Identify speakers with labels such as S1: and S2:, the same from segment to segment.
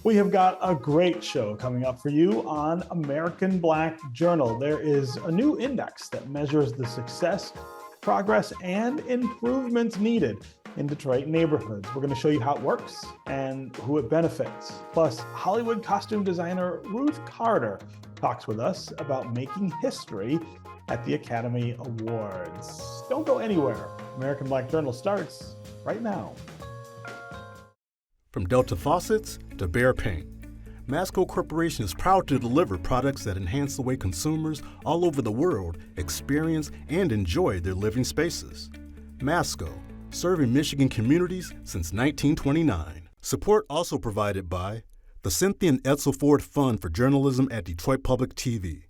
S1: We have got a great show coming up for you on American Black Journal. There is a new index that measures the success, progress, and improvements needed in Detroit neighborhoods. We're going to show you how it works and who it benefits. Plus, Hollywood costume designer Ruth Carter talks with us about making history at the Academy Awards. Don't go anywhere. American Black Journal starts right now.
S2: From Delta faucets to Behr paint, Masco Corporation is proud to deliver products that enhance the way consumers all over the world experience and enjoy their living spaces. Masco, serving Michigan communities since 1929. Support also provided by the Cynthia and Edsel Ford Fund for Journalism at Detroit Public TV.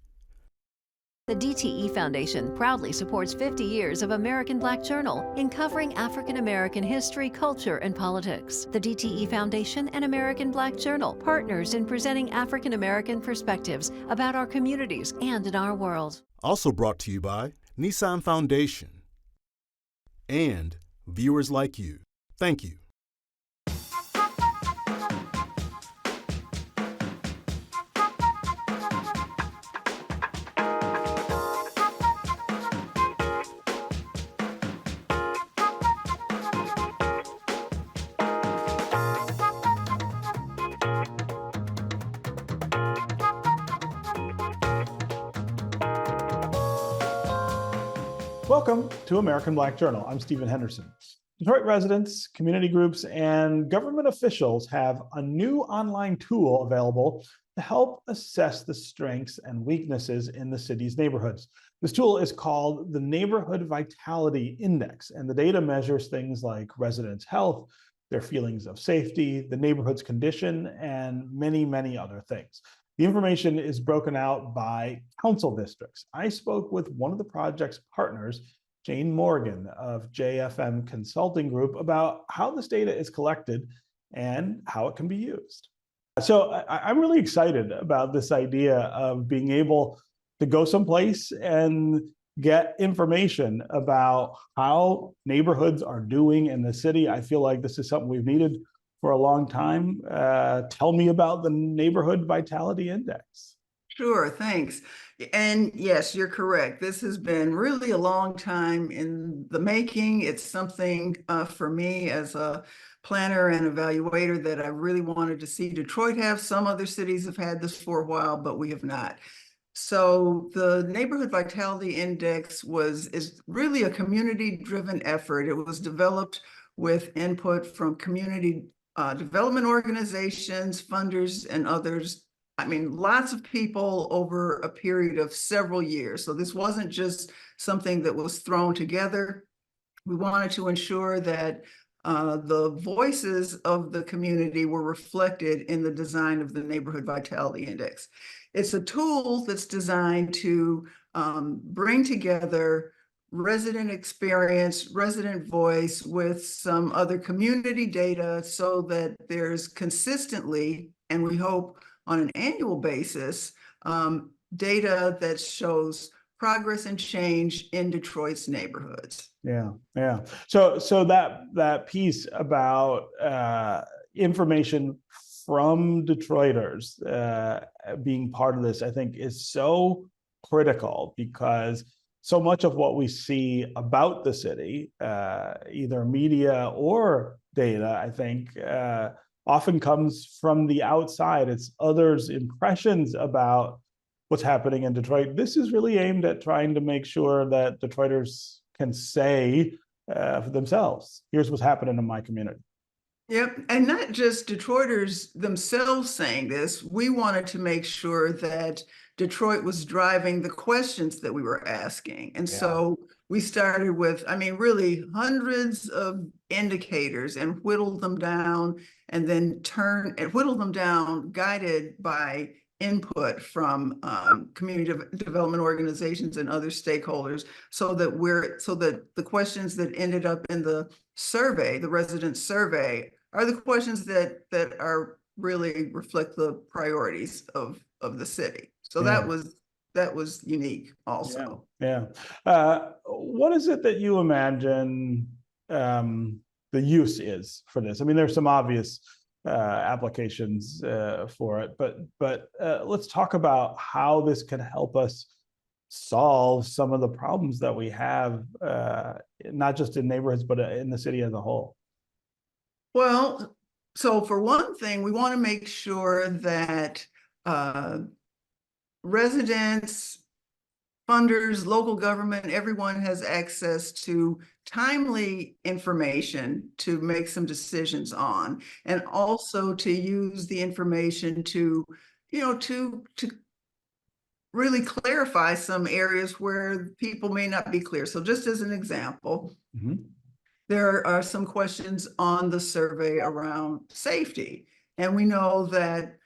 S3: The DTE Foundation proudly supports 50 years of American Black Journal in covering African American history, culture, and politics. The DTE Foundation and American Black Journal partners in presenting African American perspectives about our communities and in our world.
S2: Also brought to you by Nissan Foundation and viewers like you. Thank you.
S1: Welcome to American Black Journal. I'm Stephen Henderson. Detroit residents, community groups, and government officials have a new online tool available to help assess the strengths and weaknesses in the city's neighborhoods. This tool is called the Neighborhood Vitality Index, and the data measures things like residents' health, their feelings of safety, the neighborhood's condition, and many, many other things. The information is broken out by council districts. I spoke with one of the project's partners, Jane Morgan of JFM Consulting Group, about how this data is collected and how it can be used. So I'm really excited about this idea of being able to go someplace and get information about how neighborhoods are doing in the city. I feel like this is something we've needed for a long time. Tell me about the Neighborhood Vitality Index.
S4: Sure, thanks. And yes, you're correct. This has been really a long time in the making. It's something for me as a planner and evaluator that I really wanted to see Detroit have. Some other cities have had this for a while, but we have not. So the Neighborhood Vitality Index is really a community-driven effort. It was developed with input from community development organizations, funders, and others. I mean, lots of people over a period of several years. So this wasn't just something that was thrown together. We wanted to ensure that the voices of the community were reflected in the design of the Neighborhood Vitality Index. It's a tool that's designed to bring together resident experience, resident voice with some other community data so that there's consistently, and we hope on an annual basis, data that shows progress and change in Detroit's neighborhoods.
S1: Yeah. So that piece about information from Detroiters being part of this, I think, is so critical, because so much of what we see about the city, either media or data, I think, often comes from the outside. It's others' impressions about what's happening in Detroit. This is really aimed at trying to make sure that Detroiters can say for themselves, here's what's happening in my community.
S4: Yep, and not just Detroiters themselves saying this. We wanted to make sure that Detroit was driving the questions that we were asking. And so we started with, I mean, really hundreds of indicators and whittled them down, and then whittled them down, guided by input from community development organizations and other stakeholders, so that the questions that ended up in the survey, the resident survey, are the questions that are really reflect the priorities of the city. So that was unique also.
S1: Yeah. What is it that you imagine the use is for this? I mean, there's some obvious applications for it. But let's talk about how this can help us solve some of the problems that we have, not just in neighborhoods, but in the city as a whole.
S4: Well, so for one thing, we want to make sure that residents, funders, local government, everyone has access to timely information to make some decisions on, and also to use the information to, to really clarify some areas where people may not be clear. So just as an example, there are some questions on the survey around safety. And we know that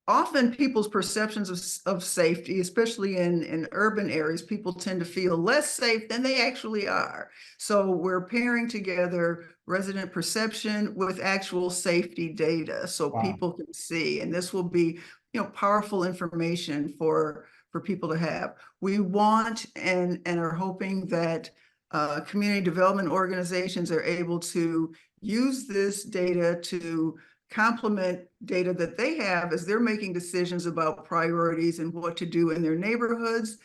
S4: often people's perceptions of safety, especially in urban areas, people tend to feel less safe than they actually are. So we're pairing together resident perception with actual safety data so people can see. And this will be, powerful information for people to have. We want and are hoping that community development organizations are able to use this data to complement data that they have as they're making decisions about priorities and what to do in their neighborhoods.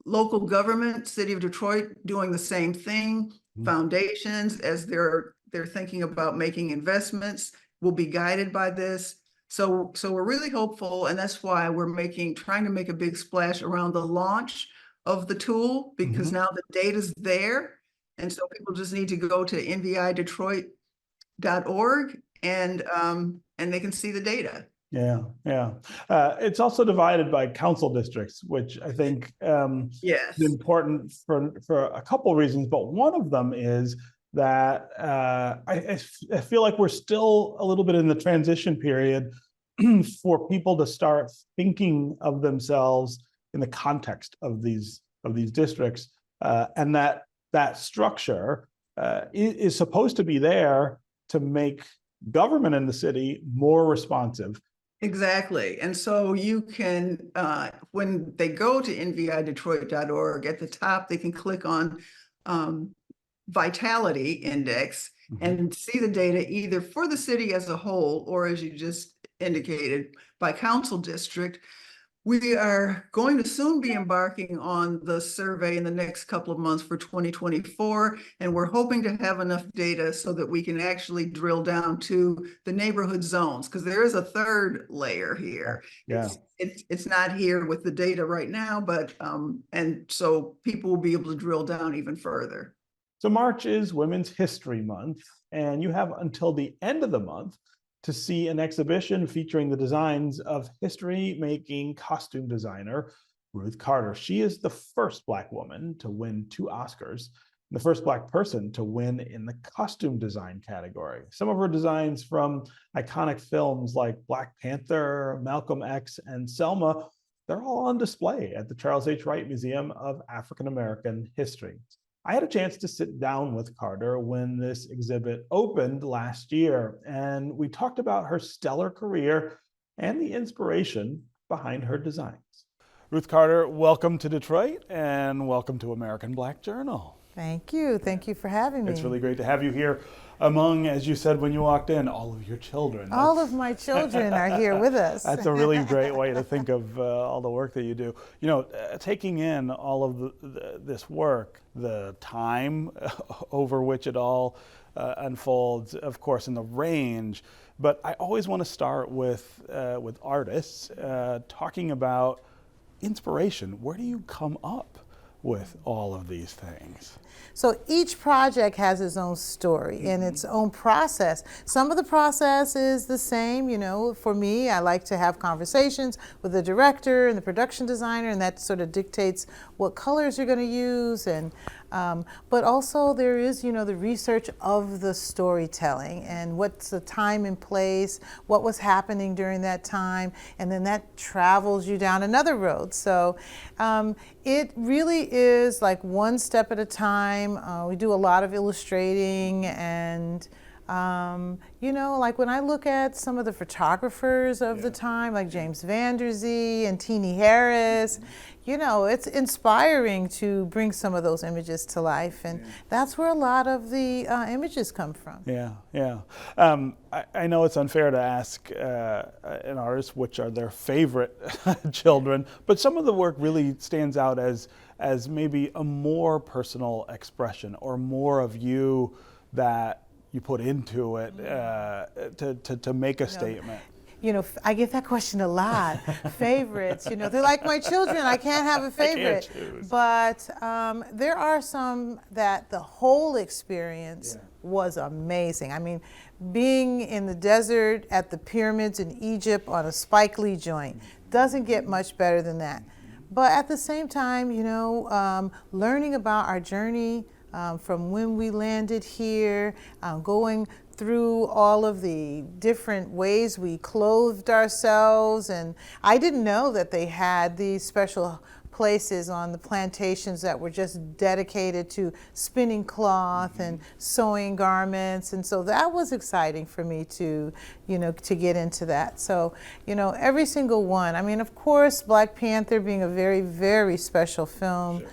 S4: Local government, City of Detroit, doing the same thing. Foundations, as they're thinking about making investments, will be guided by this. So we're really hopeful, and that's why we're trying to make a big splash around the launch of the tool, because now the data's there, and so people just need to go to nvidetroit.org and they can see the data.
S1: Yeah. It's also divided by council districts, which I think
S4: yes,
S1: is important for a couple of reasons, but one of them is that I feel like we're still a little bit in the transition period for people to start thinking of themselves in the context of these districts, and that structure is supposed to be there to make government in the city more responsive.
S4: Exactly. And so you can, when they go to nvidetroit.org, at the top, they can click on Vitality Index and see the data either for the city as a whole, or as you just indicated, by council district. We are going to soon be embarking on the survey in the next couple of months for 2024, and we're hoping to have enough data so that we can actually drill down to the neighborhood zones, because there is a third layer here. It's not here with the data right now, but and so people will be able to drill down even further.
S1: So March is Women's History Month, and you have until the end of the month to see an exhibition featuring the designs of history-making costume designer Ruth Carter. She is the first Black woman to win 2 Oscars, and the first Black person to win in the costume design category. Some of her designs from iconic films like Black Panther, Malcolm X, and Selma, they're all on display at the Charles H. Wright Museum of African American History. I had a chance to sit down with Carter when this exhibit opened last year, and we talked about her stellar career and the inspiration behind her designs. Ruth Carter, welcome to Detroit and welcome to American Black Journal.
S5: Thank you. Thank you for having me.
S1: It's really great to have you here among, as you said when you walked in, all of your children.
S5: All of my children are here with us.
S1: That's a really great way to think of all the work that you do. Taking in all of this work, the time over which it all unfolds, of course, in the range. But I always want to start with artists talking about inspiration. Where do you come up with all of these things?
S5: So each project has its own story and its own process. Some of the process is the same, for me, I like to have conversations with the director and the production designer, and that sort of dictates what colors you're going to use. And but also there is, the research of the storytelling and what's the time and place, what was happening during that time, and then that travels you down another road. So it really is like one step at a time. We do a lot of illustrating and You know, like when I look at some of the photographers of the time, like James Van Der Zee and Teenie Harris, you know, it's inspiring to bring some of those images to life. And that's where a lot of the images come from.
S1: Yeah, yeah. I know it's unfair to ask an artist which are their favorite children, but some of the work really stands out as maybe a more personal expression or more of you that you put into it to make a statement.
S5: You know, I get that question a lot. Favorites, you know, they're like my children. I can't have a favorite.
S1: I can't choose.
S5: But there are some that the whole experience was amazing. I mean, being in the desert at the pyramids in Egypt on a Spike Lee joint doesn't get much better than that. But at the same time, you know, learning about our journey from when we landed here, going through all of the different ways we clothed ourselves. And I didn't know that they had these special places on the plantations that were just dedicated to spinning cloth and sewing garments. And so that was exciting for me to, you know, to get into that. So, you know, every single one. I mean, of course, Black Panther being a very, very special film.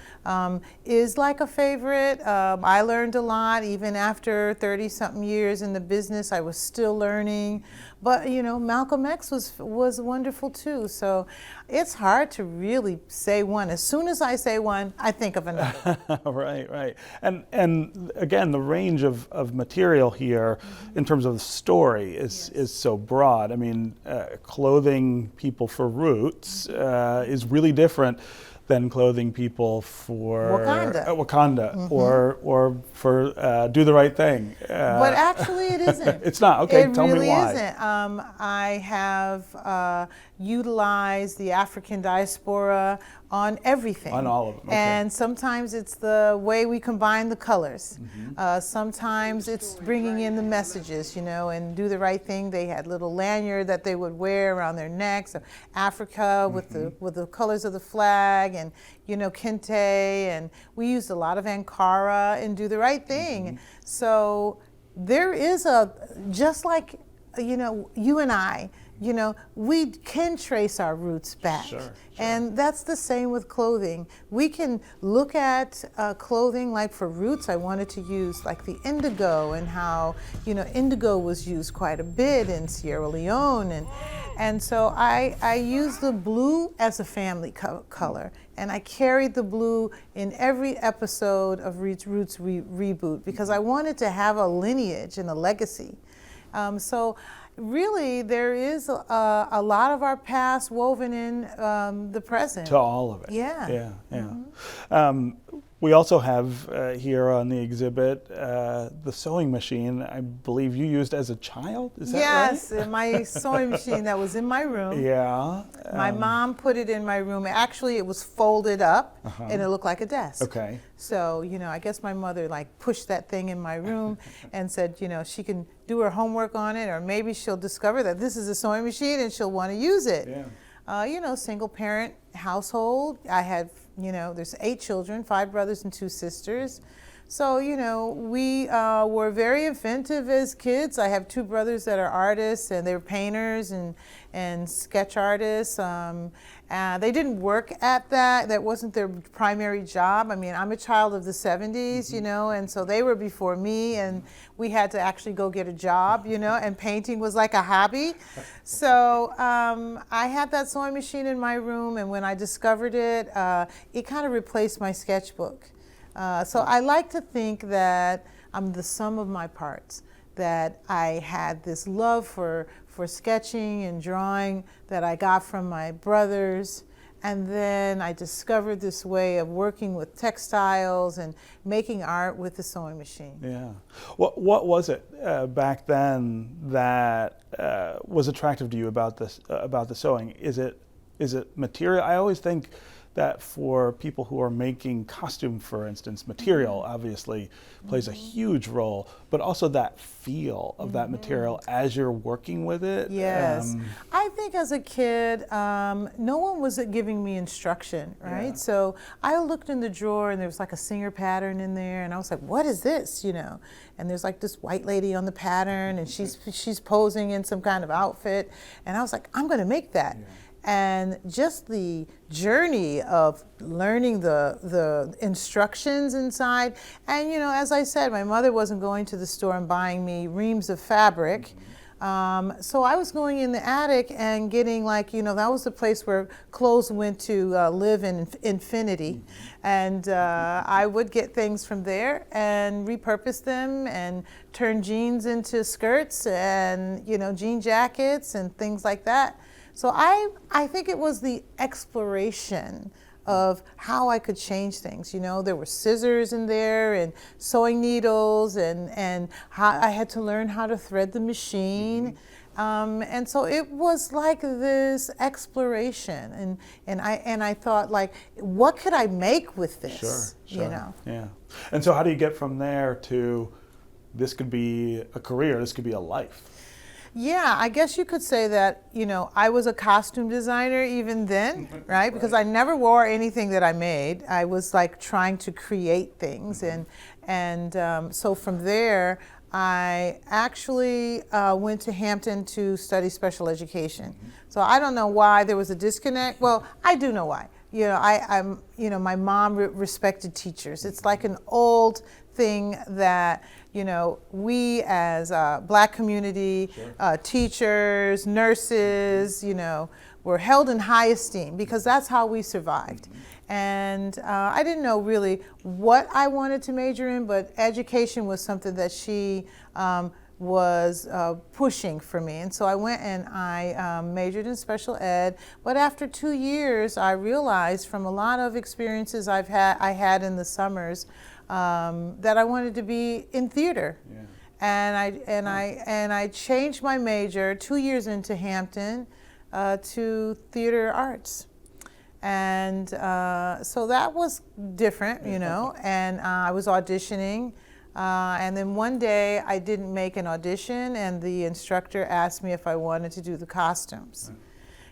S5: Is like a favorite. I learned a lot, even after 30-something years in the business, I was still learning. But, you know, Malcolm X was wonderful too. So it's hard to really say one. As soon as I say one, I think of another.
S1: Right, right. And again, the range of material here in terms of the story is so broad. I mean, clothing people for roots is really different than clothing people for Wakanda or for Do the Right Thing.
S5: But actually it isn't.
S1: It's not. Okay, tell me why.
S5: It really isn't. I have utilized the African diaspora on everything.
S1: On all of them. Okay.
S5: And sometimes it's the way we combine the colors. Sometimes it's bringing in the messages, you know, and Do the Right Thing. They had little lanyard that they would wear around their necks. Africa with the colors of the flag, and, you know, Kente, and we used a lot of Ankara and Do the Right Thing. So there is just like, you know, you and I, you know, we can trace our roots back.
S1: Sure.
S5: And that's the same with clothing. We can look at clothing, like for roots, I wanted to use like the indigo, and how, you know, indigo was used quite a bit in Sierra Leone. And so I used the blue as a family color. And I carried the blue in every episode of Roots Reboot, because I wanted to have a lineage and a legacy. So really, there is a lot of our past woven in the present.
S1: To all of it.
S5: Yeah.
S1: Yeah. We also have here on the exhibit the sewing machine I believe you used as a child. Is that right?
S5: Yes, my sewing machine that was in my room.
S1: Yeah.
S5: My mom put it in my room. Actually, it was folded up and it looked like a desk.
S1: Okay.
S5: So, you know, I guess my mother like pushed that thing in my room and said, you know, she can do her homework on it, or maybe she'll discover that this is a sewing machine and she'll want to use it.
S1: Yeah.
S5: You know, single parent household. I had, you know, there's 8 children, 5 brothers and 2 sisters. So, you know, we were very inventive as kids. I have 2 brothers that are artists, and they're painters and sketch artists. They didn't work at that. That wasn't their primary job. I mean, I'm a child of the 70s, you know, and so they were before me, and we had to actually go get a job, you know, and painting was like a hobby. So I had that sewing machine in my room, and when I discovered it, it kind of replaced my sketchbook. So I like to think that I'm the sum of my parts, that I had this love for sketching and drawing that I got from my brothers, and then I discovered this way of working with textiles and making art with the sewing machine.
S1: Yeah. What was it back then that was attractive to you about this, about the sewing? Is it material? I always think that for people who are making costume, for instance, material obviously plays a huge role, but also that feel of that material as you're working with it.
S5: Yes. I think as a kid, no one was giving me instruction, right?
S1: Yeah.
S5: So I looked in the drawer and there was like a Singer pattern in there, and I was like, what is this, you know? And there's like this white lady on the pattern, and she's posing in some kind of outfit, and I was like, I'm gonna make that.
S1: Yeah.
S5: And just the journey of learning the instructions inside. And, you know, as I said, my mother wasn't going to the store and buying me reams of fabric. So I was going in the attic and getting, like, you know, that was the place where clothes went to live in infinity. And I would get things from there and repurpose them and turn jeans into skirts and, you know, jean jackets and things like that. So I think it was the exploration of how I could change things. You know, there were scissors in there and sewing needles, and how I had to learn how to thread the machine. And so it was like this exploration, and I thought, like, what could I make with this?
S1: Sure.
S5: You know?
S1: Yeah. And so how do you get from there to this could be a career, this could be a life?
S5: Yeah, I guess you could say that, you know, I was a costume designer even then, right? Because I never wore anything that I made. I was like trying to create things. And so from there, I actually went to Hampton to study special education. So I don't know why there was a disconnect. Well, I do know why. You know, I'm, you know, my mom respected teachers. It's like an old thing that, you know, we as a Black community, teachers, nurses, you know, were held in high esteem because that's how we survived. And I didn't know really what I wanted to major in, but education was something that she was pushing for me. And so I went and I majored in special ed. But after 2 years, I realized from a lot of experiences I had in the summers that I wanted to be in theater. Yeah. And I changed my major 2 years into Hampton to theater arts. And so that was different, you know, and I was auditioning. And then one day I didn't make an audition, and the instructor asked me if I wanted to do the costumes.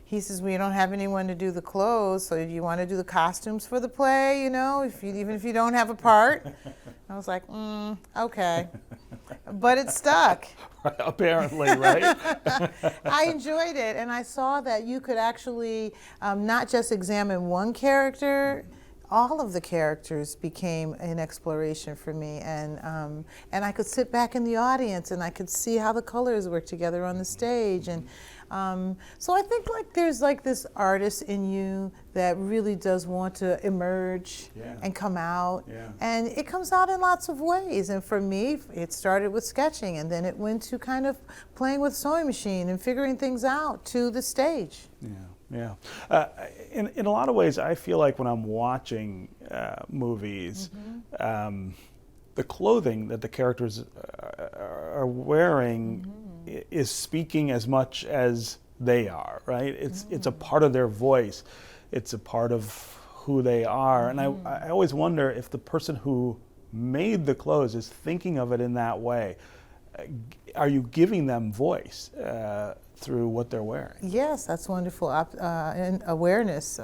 S5: He says, we don't have anyone to do the clothes, so do you want to do the costumes for the play, you know, even if you don't have a part? I was like, okay. But it stuck.
S1: Apparently, right?
S5: I enjoyed it, and I saw that you could actually not just examine one character. All of the characters became an exploration for me, and I could sit back in the audience and I could see how the colors work together on the stage. And so I think, like, there's like this artist in you that really does want to emerge and come out. And it comes out in lots of ways. And for me, it started with sketching, and then it went to kind of playing with sewing machine and figuring things out to the stage.
S1: Yeah. In a lot of ways, I feel like when I'm watching movies, the clothing that the characters are wearing is speaking as much as they are, right? It's a part of their voice. It's a part of who they are. And I always wonder if the person who made the clothes is thinking of it in that way. Are you giving them voice through what they're wearing?
S5: Yes, that's wonderful and awareness,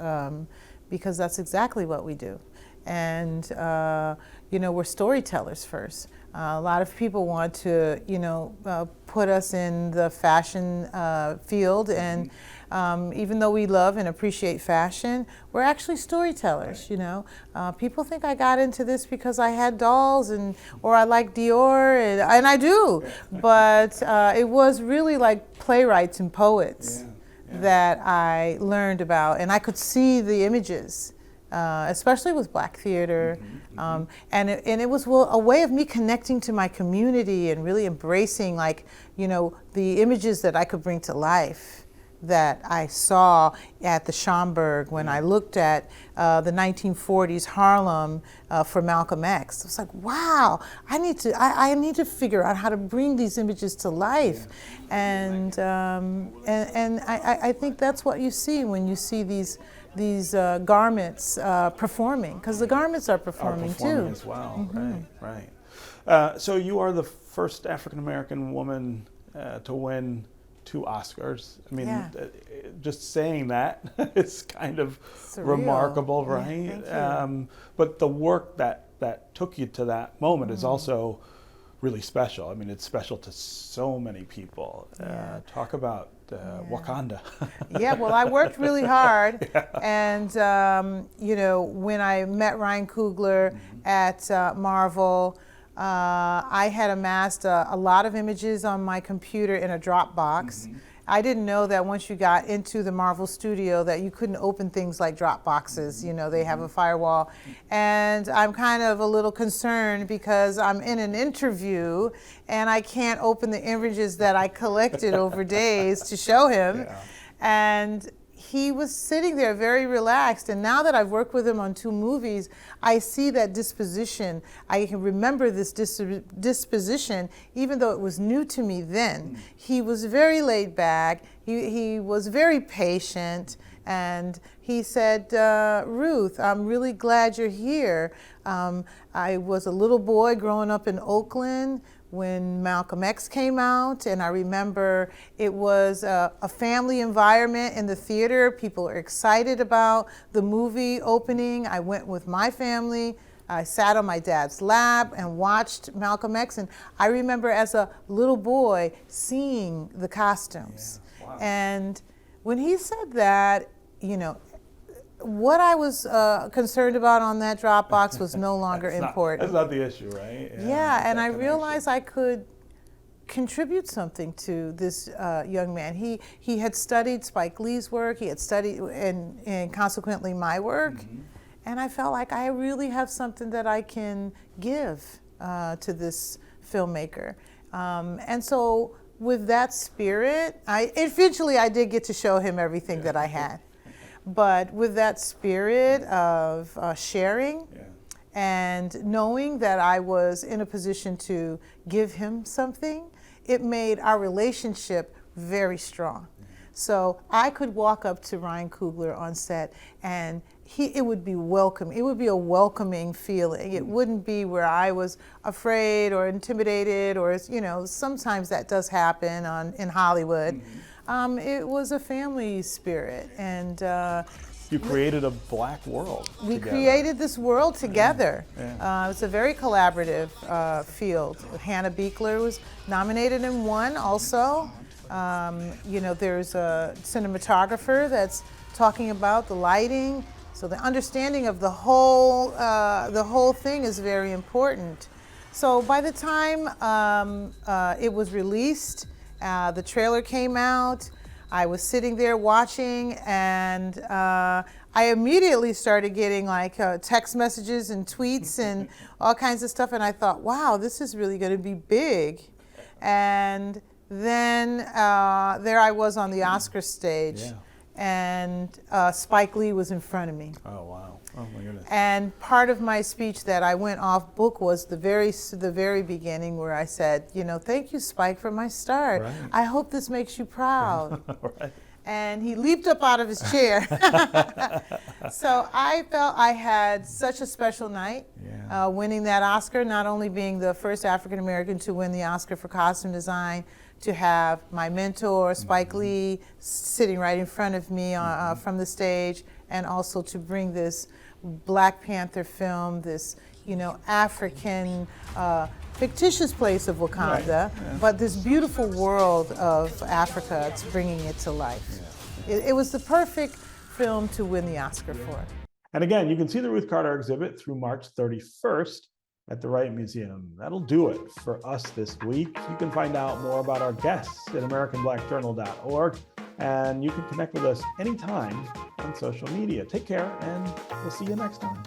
S5: because that's exactly what we do. And you know, we're storytellers first. A lot of people want to, you know, put us in the fashion field, and even though we love and appreciate fashion, we're actually storytellers. You know, people think I got into this because I had dolls or I like Dior, and I do, but it was really like playwrights and poets that I learned about, and I could see the images. Especially with Black theater, and it was a way of me connecting to my community and really embracing, like, you know, the images that I could bring to life, that I saw at the Schomburg when I looked at the 1940s Harlem for Malcolm X. I was like, wow, I need to figure out how to bring these images to life. And I think that's what you see when you see these garments performing, because the garments are performing too.
S1: As well, right. So you are the first African-American woman to win 2 Oscars. I mean, just saying that is kind of
S5: Surreal.
S1: Remarkable, right?
S5: Thank you.
S1: But the work that took you to that moment is also really special. I mean, it's special to so many people. Talk about Wakanda.
S5: Yeah, well, I worked really hard, and you know, when I met Ryan Coogler at Marvel, I had amassed a lot of images on my computer in a Dropbox. I didn't know that once you got into the Marvel studio that you couldn't open things like Dropboxes. You know, they have a firewall. And I'm kind of a little concerned because I'm in an interview and I can't open the images that I collected over days to show him. And he was sitting there very relaxed, and now that I've worked with him on 2 movies, I see that disposition. I can remember this disposition, even though it was new to me then. He was very laid back, he was very patient, and he said, Ruth, I'm really glad you're here. I was a little boy growing up in Oakland when Malcolm X came out, and I remember it was a family environment in the theater. People are excited about the movie opening. I went with my family. I sat on my dad's lap and watched Malcolm X, and I remember as a little boy seeing the costumes. And when he said that, you know, what I was concerned about on that Dropbox was no longer important.
S1: That's not the issue, right?
S5: Yeah, and I realized I could contribute something to this young man. He had studied Spike Lee's work, he had studied, and consequently my work, and I felt like I really have something that I can give to this filmmaker. And so with that spirit, eventually I did get to show him everything that I had. But with that spirit of sharing and knowing that I was in a position to give him something, it made our relationship very strong. So I could walk up to Ryan Coogler on set and it would be welcome. It would be a welcoming feeling. It wouldn't be where I was afraid or intimidated, or, you know, sometimes that does happen in Hollywood. It was a family spirit, and
S1: you created a black world.
S5: We created this world together. It's a very collaborative field. Hannah Beekler was nominated and won also. You know, there's a cinematographer that's talking about the lighting. So the understanding of the whole thing is very important. So by the time it was released, the trailer came out, I was sitting there watching, and I immediately started getting like text messages and tweets and all kinds of stuff, and I thought, wow, this is really going to be big. And then there I was on the Oscar stage, and Spike Lee was in front of me.
S1: Oh, wow. Oh, my goodness.
S5: And part of my speech that I went off book was the very beginning, where I said, you know, thank you, Spike, for my start.
S1: Right.
S5: I hope this makes you proud.
S1: Right.
S5: And he leaped up out of his chair. So I felt I had such a special night winning that Oscar, not only being the first African American to win the Oscar for costume design, to have my mentor, Spike Lee, sitting right in front of me from the stage, and also to bring this Black Panther film, this, you know, African fictitious place of Wakanda, but this beautiful world of Africa, it's bringing it to life. It was the perfect film to win the Oscar for.
S1: And again, you can see the Ruth Carter exhibit through March 31st at the Wright Museum. That'll do it for us this week. You can find out more about our guests at AmericanBlackJournal.org, and you can connect with us anytime on social media. Take care, and we'll see you next time.